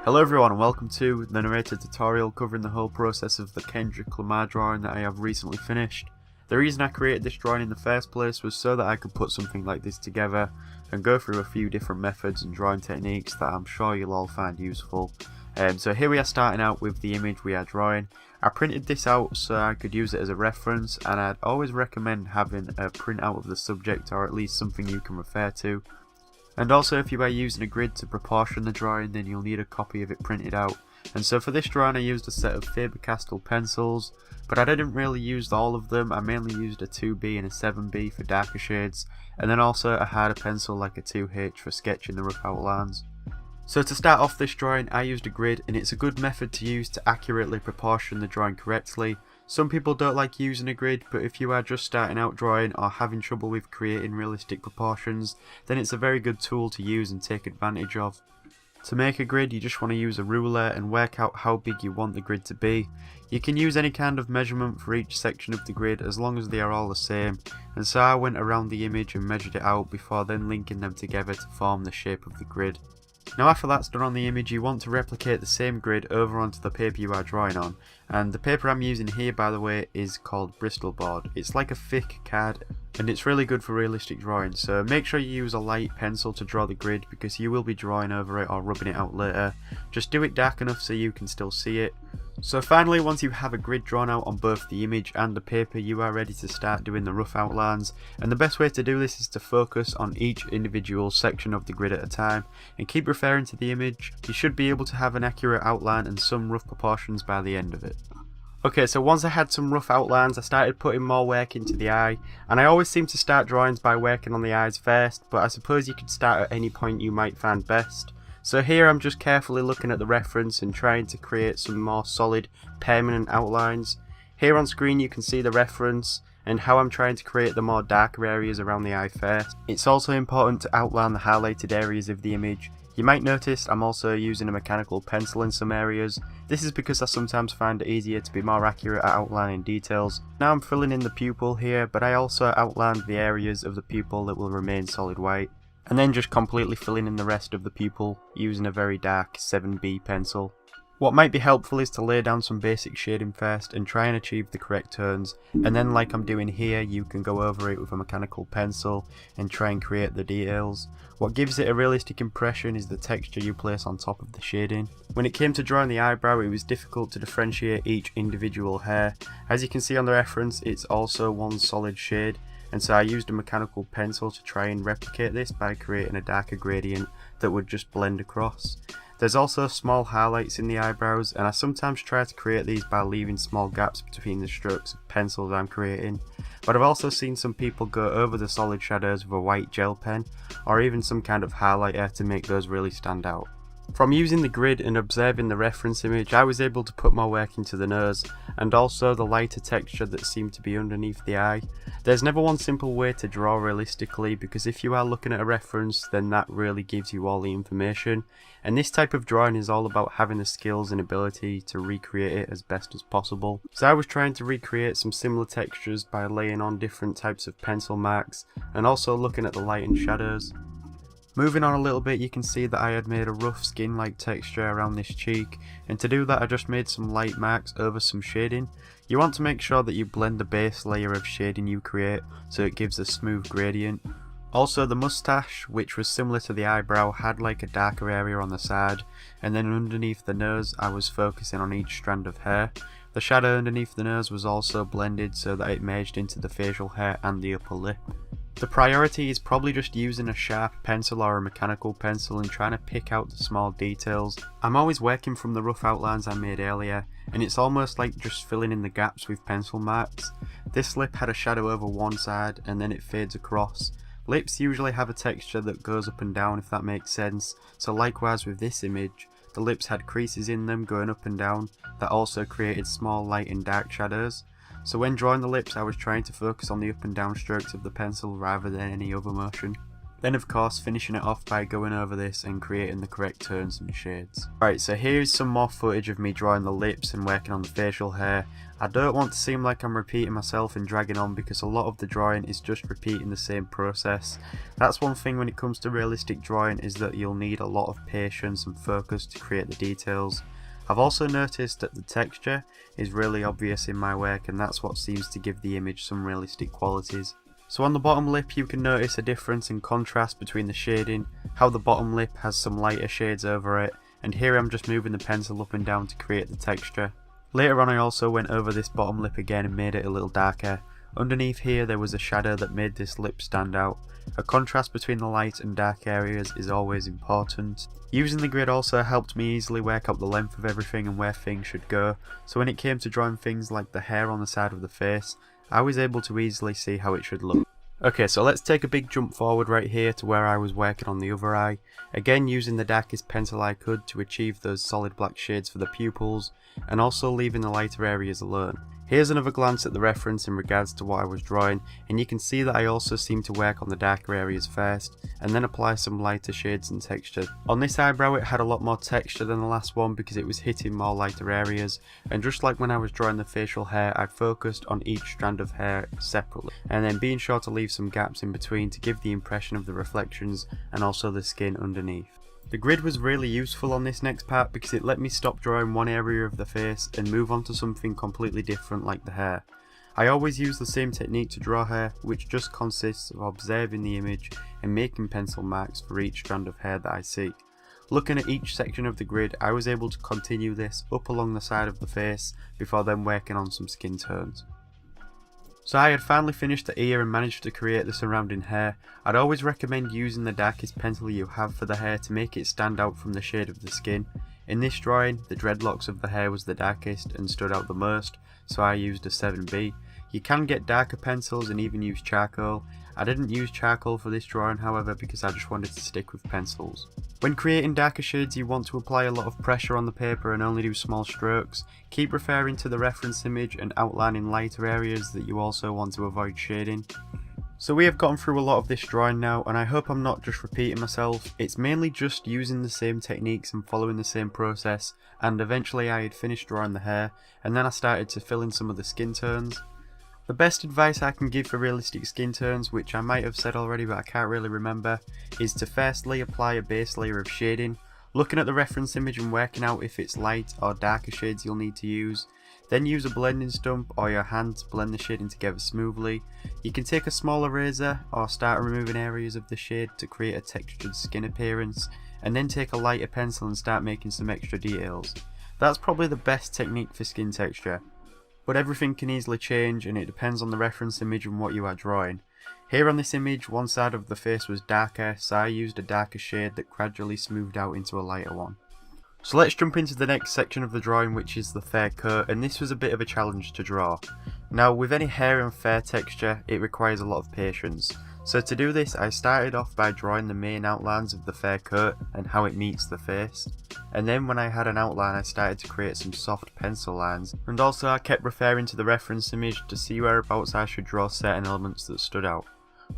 Hello everyone and welcome to the narrated tutorial covering the whole process of the Kendrick Lamar drawing that I have recently finished. The reason I created this drawing in the first place was so that I could put something like this together and go through a few different methods and drawing techniques that I'm sure you'll all find useful. So here we are starting out with the image we are drawing. I printed this out so I could use it as a reference, and I'd always recommend having a printout of the subject or at least something you can refer to. And also, if you are using a grid to proportion the drawing, then you'll need a copy of it printed out. And so for this drawing I used a set of Faber-Castell pencils, but I didn't really use all of them. I mainly used a 2B and a 7B for darker shades, and then also a harder pencil like a 2H for sketching the rough outlines. So to start off this drawing I used a grid, and it's a good method to use to accurately proportion the drawing correctly. Some people don't like using a grid, but if you are just starting out drawing or having trouble with creating realistic proportions, then it's a very good tool to use and take advantage of. To make a grid you just want to use a ruler and work out how big you want the grid to be. You can use any kind of measurement for each section of the grid as long as they are all the same, and so I went around the image and measured it out before then linking them together to form the shape of the grid. Now after that's done on the image, you want to replicate the same grid over onto the paper you are drawing on, and the paper I'm using here, by the way, is called Bristol board. It's like a thick card and it's really good for realistic drawing, so make sure you use a light pencil to draw the grid because you will be drawing over it or rubbing it out later. Just do it dark enough so you can still see it. So finally, once you have a grid drawn out on both the image and the paper, you are ready to start doing the rough outlines, and the best way to do this is to focus on each individual section of the grid at a time and keep referring to the image. You should be able to have an accurate outline and some rough proportions by the end of it. Okay, so once I had some rough outlines, I started putting more work into the eye, and I always seem to start drawings by working on the eyes first, but I suppose you could start at any point you might find best. So here I'm just carefully looking at the reference and trying to create some more solid, permanent outlines. Here on screen you can see the reference and how I'm trying to create the more darker areas around the eye first. It's also important to outline the highlighted areas of the image. You might notice I'm also using a mechanical pencil in some areas. This is because I sometimes find it easier to be more accurate at outlining details. Now I'm filling in the pupil here, but I also outlined the areas of the pupil that will remain solid white, and then just completely filling in the rest of the pupil using a very dark 7B pencil. What might be helpful is to lay down some basic shading first and try and achieve the correct tones, and then like I'm doing here you can go over it with a mechanical pencil and try and create the details. What gives it a realistic impression is the texture you place on top of the shading. When it came to drawing the eyebrow, it was difficult to differentiate each individual hair. As you can see on the reference, it's also one solid shade, and so I used a mechanical pencil to try and replicate this by creating a darker gradient that would just blend across. There's also small highlights in the eyebrows, and I sometimes try to create these by leaving small gaps between the strokes of pencils I'm creating, but I've also seen some people go over the solid shadows with a white gel pen or even some kind of highlighter to make those really stand out. From using the grid and observing the reference image, I was able to put more work into the nose and also the lighter texture that seemed to be underneath the eye. There's never one simple way to draw realistically, because if you are looking at a reference then that really gives you all the information, and this type of drawing is all about having the skills and ability to recreate it as best as possible. So I was trying to recreate some similar textures by laying on different types of pencil marks and also looking at the light and shadows. Moving on a little bit, you can see that I had made a rough skin-like texture around this cheek, and to do that I just made some light marks over some shading. You want to make sure that you blend the base layer of shading you create so it gives a smooth gradient. Also the moustache, which was similar to the eyebrow, had like a darker area on the side, and then underneath the nose I was focusing on each strand of hair. The shadow underneath the nose was also blended so that it merged into the facial hair and the upper lip. The priority is probably just using a sharp pencil or a mechanical pencil and trying to pick out the small details. I'm always working from the rough outlines I made earlier, and it's almost like just filling in the gaps with pencil marks. This lip had a shadow over one side and then it fades across. Lips usually have a texture that goes up and down, if that makes sense, so likewise with this image, the lips had creases in them going up and down that also created small light and dark shadows. So when drawing the lips I was trying to focus on the up and down strokes of the pencil rather than any other motion. Then of course finishing it off by going over this and creating the correct tones and shades. Right, so here's some more footage of me drawing the lips and working on the facial hair. I don't want to seem like I'm repeating myself and dragging on because a lot of the drawing is just repeating the same process. That's one thing when it comes to realistic drawing, is that you'll need a lot of patience and focus to create the details. I've also noticed that the texture is really obvious in my work, and that's what seems to give the image some realistic qualities. So on the bottom lip you can notice a difference in contrast between the shading, how the bottom lip has some lighter shades over it, and here I'm just moving the pencil up and down to create the texture. Later on I also went over this bottom lip again and made it a little darker. Underneath here there was a shadow that made this lip stand out. A contrast between the light and dark areas is always important. Using the grid also helped me easily work out the length of everything and where things should go, so when it came to drawing things like the hair on the side of the face, I was able to easily see how it should look. Okay, so let's take a big jump forward right here to where I was working on the other eye, again using the darkest pencil I could to achieve those solid black shades for the pupils, and also leaving the lighter areas alone. Here's another glance at the reference in regards to what I was drawing, and you can see that I also seem to work on the darker areas first, and then apply some lighter shades and texture. On this eyebrow it had a lot more texture than the last one because it was hitting more lighter areas, and just like when I was drawing the facial hair, I focused on each strand of hair separately, and then being sure to leave some gaps in between to give the impression of the reflections and also the skin underneath. The grid was really useful on this next part because it let me stop drawing one area of the face and move on to something completely different like the hair. I always use the same technique to draw hair, which just consists of observing the image and making pencil marks for each strand of hair that I see. Looking at each section of the grid, I was able to continue this up along the side of the face before then working on some skin tones. So I had finally finished the ear and managed to create the surrounding hair. I'd always recommend using the darkest pencil you have for the hair to make it stand out from the shade of the skin. In this drawing, the dreadlocks of the hair was the darkest and stood out the most, so I used a 7B. You can get darker pencils and even use charcoal. I didn't use charcoal for this drawing however because I just wanted to stick with pencils. When creating darker shades you want to apply a lot of pressure on the paper and only do small strokes. Keep referring to the reference image and outlining lighter areas that you also want to avoid shading. So we have gotten through a lot of this drawing now, and I hope I'm not just repeating myself. It's mainly just using the same techniques and following the same process, and eventually I had finished drawing the hair, and then I started to fill in some of the skin tones. The best advice I can give for realistic skin tones, which I might have said already but I can't really remember, is to firstly apply a base layer of shading, looking at the reference image and working out if it's light or darker shades you'll need to use. Then use a blending stump or your hand to blend the shading together smoothly. You can take a small eraser or start removing areas of the shade to create a textured skin appearance, and then take a lighter pencil and start making some extra details. That's probably the best technique for skin texture. But everything can easily change and it depends on the reference image and what you are drawing. Here on this image, one side of the face was darker, so I used a darker shade that gradually smoothed out into a lighter one. So let's jump into the next section of the drawing, which is the fair coat, and this was a bit of a challenge to draw. Now with any hair and fair texture, it requires a lot of patience. So to do this, I started off by drawing the main outlines of the fair coat and how it meets the face. And then when I had an outline, I started to create some soft pencil lines. And also I kept referring to the reference image to see whereabouts I should draw certain elements that stood out.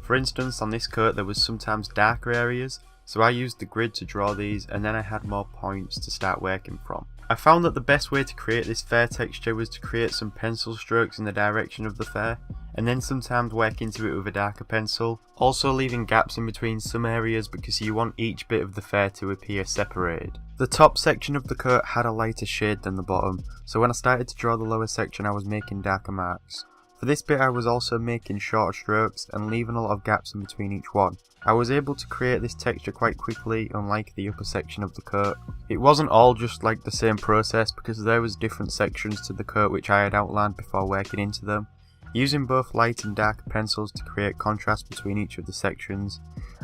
For instance, on this coat there was sometimes darker areas, so I used the grid to draw these, and then I had more points to start working from. I found that the best way to create this fair texture was to create some pencil strokes in the direction of the fair, and then sometimes work into it with a darker pencil, also leaving gaps in between some areas because you want each bit of the fair to appear separated. The top section of the coat had a lighter shade than the bottom, so when I started to draw the lower section I was making darker marks. For this bit I was also making shorter strokes and leaving a lot of gaps in between each one. I was able to create this texture quite quickly, unlike the upper section of the coat. It wasn't all just like the same process because there was different sections to the coat which I had outlined before working into them, using both light and dark pencils to create contrast between each of the sections.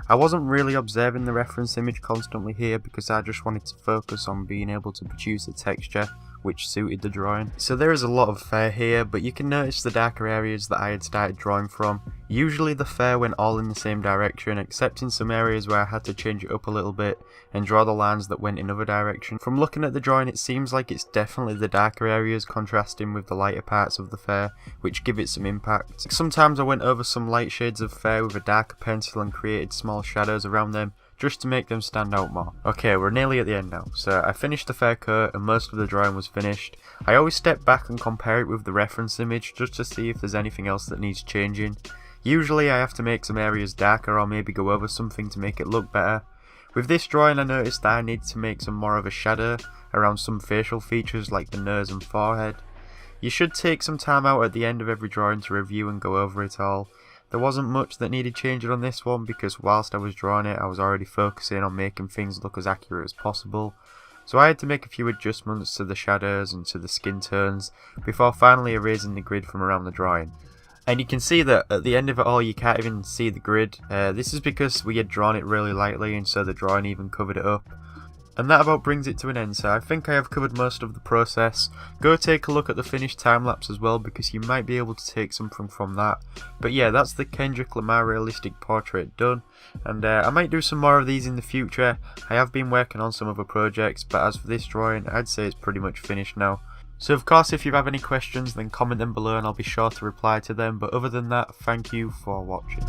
I wasn't really observing the reference image constantly here because I just wanted to focus on being able to produce a texture which suited the drawing. So there is a lot of fur here, but you can notice the darker areas that I had started drawing from. Usually the fur went all in the same direction, except in some areas where I had to change it up a little bit and draw the lines that went in other direction. From looking at the drawing, it seems like it's definitely the darker areas contrasting with the lighter parts of the fur, which give it some impact. Sometimes I went over some light shades of fur with a darker pencil and created small shadows around them, just to make them stand out more. Okay, we're nearly at the end now. So I finished the fur coat and most of the drawing was finished. I always step back and compare it with the reference image just to see if there's anything else that needs changing. Usually I have to make some areas darker or maybe go over something to make it look better. With this drawing I noticed that I needed to make some more of a shadow around some facial features like the nose and forehead. You should take some time out at the end of every drawing to review and go over it all. There wasn't much that needed changing on this one because whilst I was drawing it I was already focusing on making things look as accurate as possible. So I had to make a few adjustments to the shadows and to the skin tones before finally erasing the grid from around the drawing. And you can see that at the end of it all you can't even see the grid. This is because we had drawn it really lightly and so the drawing even covered it up. And that about brings it to an end, so I think I have covered most of the process. Go take a look at the finished time-lapse as well because you might be able to take something from that. But yeah, that's the Kendrick Lamar realistic portrait done. And I might do some more of these in the future. I have been working on some other projects, but as for this drawing, I'd say it's pretty much finished now. So of course if you have any questions then comment them below and I'll be sure to reply to them, but other than that, thank you for watching.